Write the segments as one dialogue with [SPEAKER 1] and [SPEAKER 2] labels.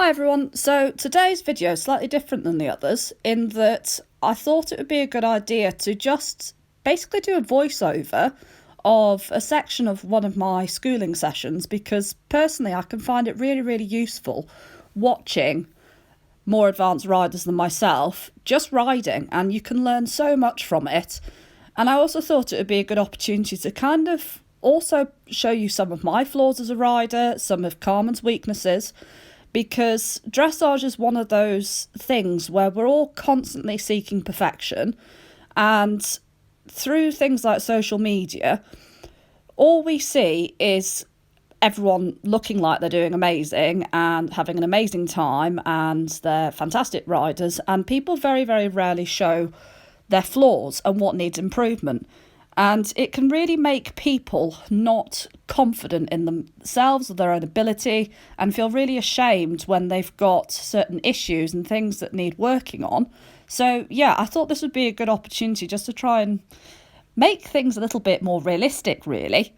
[SPEAKER 1] Hi everyone, so today's video is slightly different than the others in that I thought it would be a good idea to just basically do a voiceover of a section of one of my schooling sessions, because personally I can find it really useful watching more advanced riders than myself just riding, and you can learn so much from it. And I also thought it would be a good opportunity to kind of also show you some of my flaws as a rider, some of Carmen's weaknesses, because dressage is one of those things where we're all constantly seeking perfection, and through things like social media, all we see is everyone looking like they're doing amazing and having an amazing time and they're fantastic riders, and people very rarely show their flaws and what needs improvement. And it can really make people not confident in themselves or their own ability and feel really ashamed when they've got certain issues and things that need working on. So yeah, I thought this would be a good opportunity just to try and make things a little bit more realistic, really.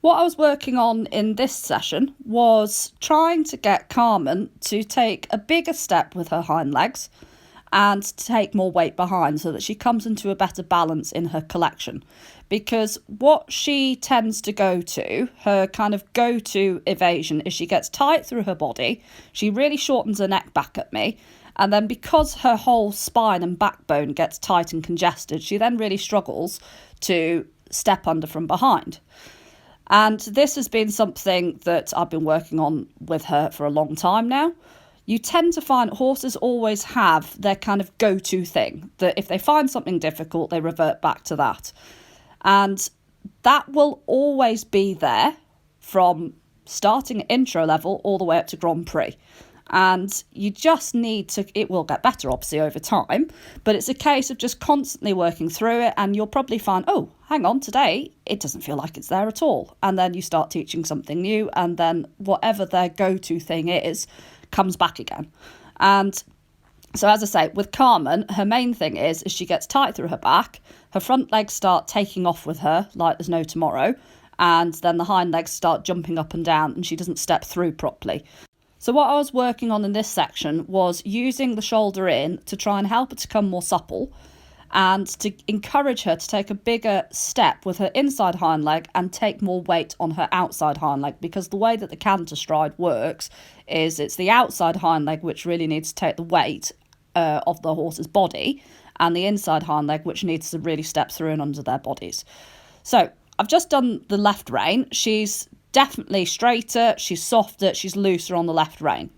[SPEAKER 1] What I was working on in this session was trying to get Carmen to take a bigger step with her hind legs and to take more weight behind so that she comes into a better balance in her collection. Because what she tends to go to, her kind of go-to evasion, is she gets tight through her body, she really shortens her neck back at me, and then because her whole spine and backbone gets tight and congested, she then really struggles to step under from behind. And this has been something that I've been working on with her for a long time now. You tend to find horses always have their kind of go-to thing, that if they find something difficult, they revert back to that. And that will always be there from starting at intro level all the way up to Grand Prix. And you just need to, it will get better obviously over time, but it's a case of just constantly working through it, and you'll probably find, oh, hang on, today it doesn't feel like it's there at all. And then you start teaching something new, and then whatever their go-to thing is comes back again. And so as I say, with Carmen, her main thing is she gets tight through her back, her front legs start taking off with her like there's no tomorrow, and then the hind legs start jumping up and down and she doesn't step through properly. So what I was working on in this section was using the shoulder in to try and help her to become more supple and to encourage her to take a bigger step with her inside hind leg and take more weight on her outside hind leg, because the way that the canter stride works is it's the outside hind leg which really needs to take the weight of the horse's body, and the inside hind leg which needs to really step through and under their bodies. So I've just done the left rein. She's definitely straighter, she's softer, she's looser on the left rein.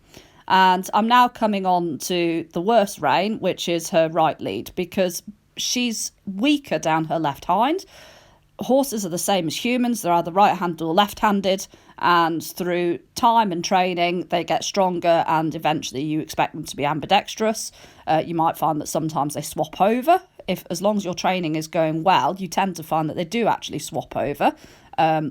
[SPEAKER 1] And I'm now coming on to the worst rein, which is her right lead, because she's weaker down her left hind. Horses are the same as humans, they're either right-handed or left-handed, and through time and training they get stronger, and eventually you expect them to be ambidextrous. You might find that sometimes they swap over. As long as your training is going well, you tend to find that they do actually swap over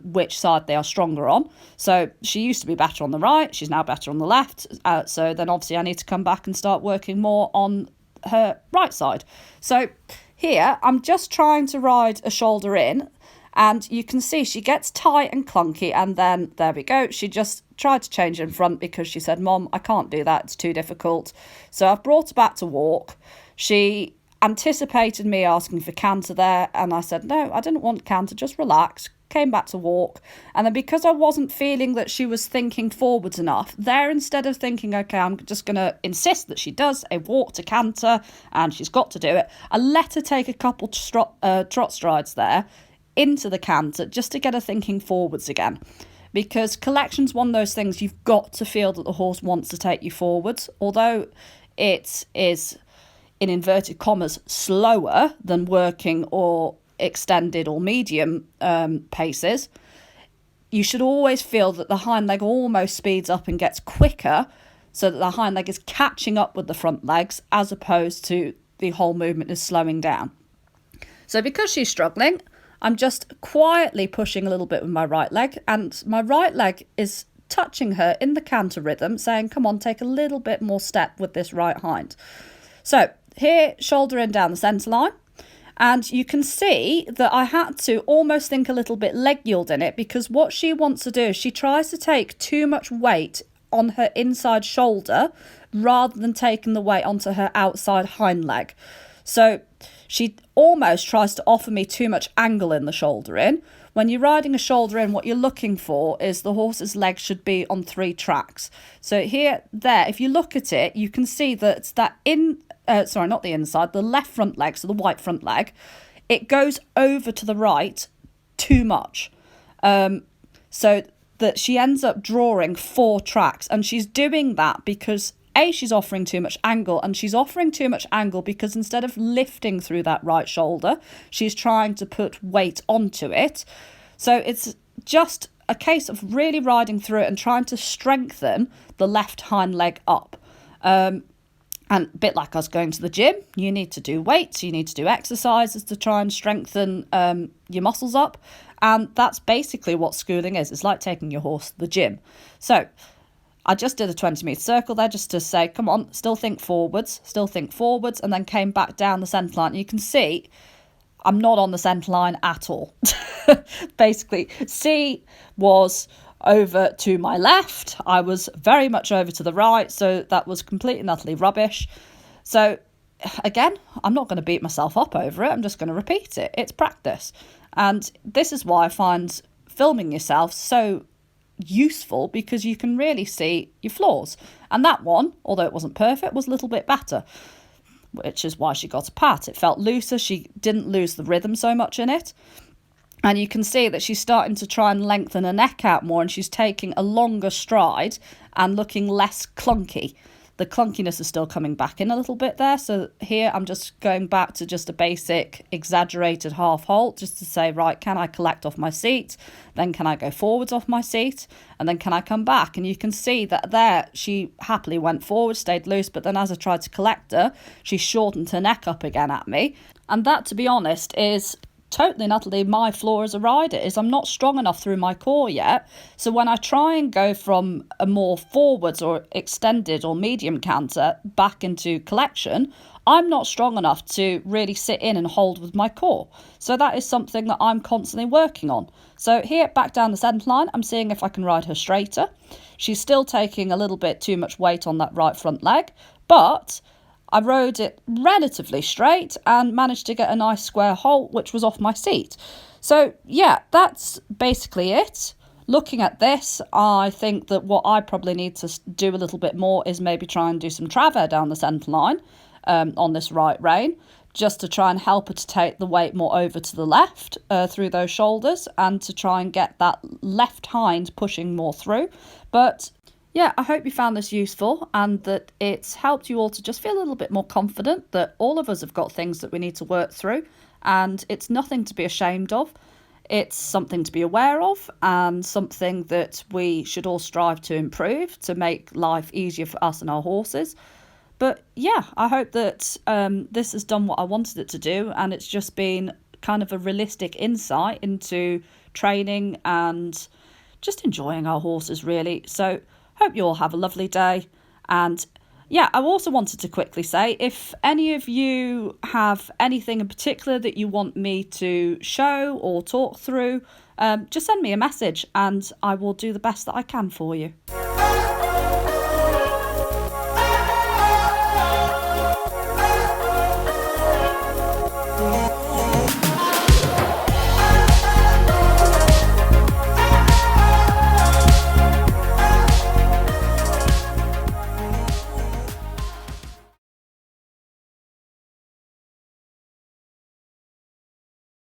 [SPEAKER 1] which side they are stronger on. So she used to be better on the right, she's now better on the left, so then obviously I need to come back and start working more on her right side. So here I'm just trying to ride a shoulder in, and you can see she gets tight and clunky, and then there we go, she just tried to change in front because she said, Mom, I can't do that, it's too difficult. So I've brought her back to walk. She anticipated me asking for canter there, and I said, no, I didn't want canter, just relax. Came back to walk, and then because I wasn't feeling that she was thinking forwards enough there, instead of thinking, okay, I'm just going to insist that she does a walk to canter and she's got to do it, I let her take a couple trot strides there into the canter just to get her thinking forwards again, because collection's one of those things you've got to feel that the horse wants to take you forwards. Although it is, in inverted commas, slower than working or extended or medium paces, you should always feel that the hind leg almost speeds up and gets quicker, so that the hind leg is catching up with the front legs as opposed to the whole movement is slowing down. So because she's struggling, I'm just quietly pushing a little bit with my right leg, and my right leg is touching her in the canter rhythm, saying, come on, take a little bit more step with this right hind. So here, shoulder in down the centre line. And you can see that I had to almost think a little bit leg yield in it, because what she wants to do is she tries to take too much weight on her inside shoulder rather than taking the weight onto her outside hind leg. So she almost tries to offer me too much angle in the shoulder in. When you're riding a shoulder in, what you're looking for is the horse's leg should be on 3 tracks. So here, there, if you look at it, you can see that not the inside, the left front leg, so the white front leg, it goes over to the right too much. So that she ends up drawing 4 tracks, and she's doing that because she's offering too much angle, and she's offering too much angle because instead of lifting through that right shoulder, she's trying to put weight onto it. So it's just a case of really riding through it and trying to strengthen the left hind leg up. And a bit like us going to the gym, you need to do weights, you need to do exercises to try and strengthen your muscles up. And that's basically what schooling is. It's like taking your horse to the gym. So I just did a 20-metre circle there just to say, come on, still think forwards, and then came back down the centre line. You can see I'm not on the centre line at all. Basically, C was over to my left. I was very much over to the right, so that was completely and utterly rubbish. So again, I'm not going to beat myself up over it. I'm just going to repeat it. It's practice. And this is why I find filming yourself so useful, because you can really see your flaws. And that one, although it wasn't perfect, was a little bit better, which is why she got a pat. It felt looser. She didn't lose the rhythm so much in it. And you can see that she's starting to try and lengthen her neck out more, and she's taking a longer stride and looking less clunky. The clunkiness is still coming back in a little bit there. So here I'm just going back to just a basic exaggerated half halt, just to say, right, can I collect off my seat? Then can I go forwards off my seat? And then can I come back? And you can see that there she happily went forward, stayed loose. But then as I tried to collect her, she shortened her neck up again at me. And that, to be honest, is totally and utterly my flaw as a rider, is I'm not strong enough through my core yet. So when I try and go from a more forwards or extended or medium canter back into collection, I'm not strong enough to really sit in and hold with my core. So that is something that I'm constantly working on. So here, back down the centre line, I'm seeing if I can ride her straighter. She's still taking a little bit too much weight on that right front leg, but I rode it relatively straight and managed to get a nice square halt, which was off my seat. So yeah, that's basically it. Looking at this, I think that what I probably need to do a little bit more is maybe try and do some travers down the centre line on this right rein, just to try and help her to take the weight more over to the left through those shoulders, and to try and get that left hind pushing more through. But yeah, I hope you found this useful and that it's helped you all to just feel a little bit more confident that all of us have got things that we need to work through, and it's nothing to be ashamed of. It's something to be aware of, and something that we should all strive to improve to make life easier for us and our horses. But yeah, I hope that this has done what I wanted it to do, and it's just been kind of a realistic insight into training and just enjoying our horses, really. So hope you all have a lovely day. And yeah, I also wanted to quickly say, if any of you have anything in particular that you want me to show or talk through, just send me a message and I will do the best that I can for you.